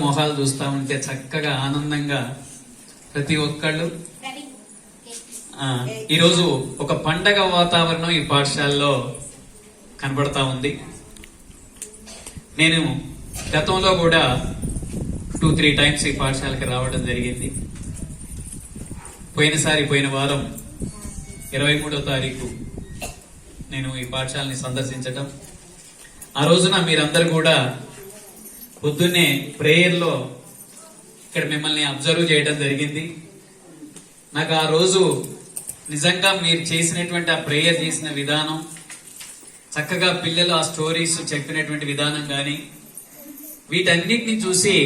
మొహాలు చూస్తా ఉంటే చక్కగా ఆనందంగా ప్రతి ఒక్కళ్ళు ఈరోజు ఒక పండగ వాతావరణం ఈ పాఠశాలలో కనబడతా ఉంది. నేను గతంలో కూడా 2-3 టైమ్స్ ఈ పాఠశాలకి రావడం జరిగింది. పోయిన వారం 23వ తారీఖు నేను ఈ పాఠశాలని సందర్శించటం, ఆ రోజున మీరందరూ కూడా పొద్దున్నే ప్రేయర్లో ఇక్కడ మిమ్మల్ని అబ్జర్వ్ చేయడం జరిగింది. నాకు ఆ రోజు నిజంగా మీరు చేసినటువంటి ఆ ప్రేయర్ చేసిన విధానం, చక్కగా పిల్లలు ఆ స్టోరీస్ చెప్పినటువంటి విధానం కానీ వీటన్నిటిని చూసి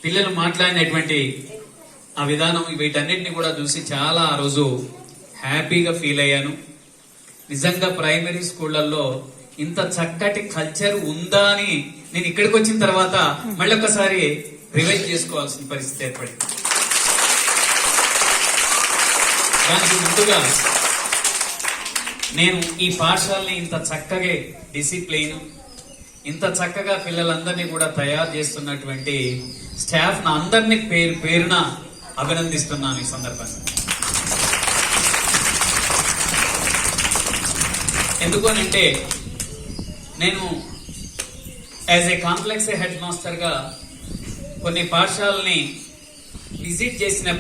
పిల్లలు మాట్లాడినటువంటి ఆ విధానం వీటన్నిటిని కూడా చూసి చాలా ఆ రోజు హ్యాపీగా ఫీల్ అయ్యాను. నిజంగా ప్రైమరీ స్కూళ్లలో ఇంత చక్కటి కల్చర్ ఉందా అని నేను ఇక్కడికి వచ్చిన తర్వాత మళ్ళీ ఒకసారి రివైజ్ చేసుకోవాల్సిన పరిస్థితి ఏర్పడింది. దానికి ముందుగా నేను ఈ పాఠశాలని ఇంత చక్కగా డిసిప్లైన్, ఇంత చక్కగా పిల్లలందరినీ కూడా తయారు చేస్తున్నటువంటి స్టాఫ్ నా అందరినీ పేరు పేరున అభినందిస్తున్నాను ఈ సందర్భంగా. ఎందుకనంటే నేను as a complex head master గా కొన్ని పాఠశాలని విజిట్ చేసినప్పుడు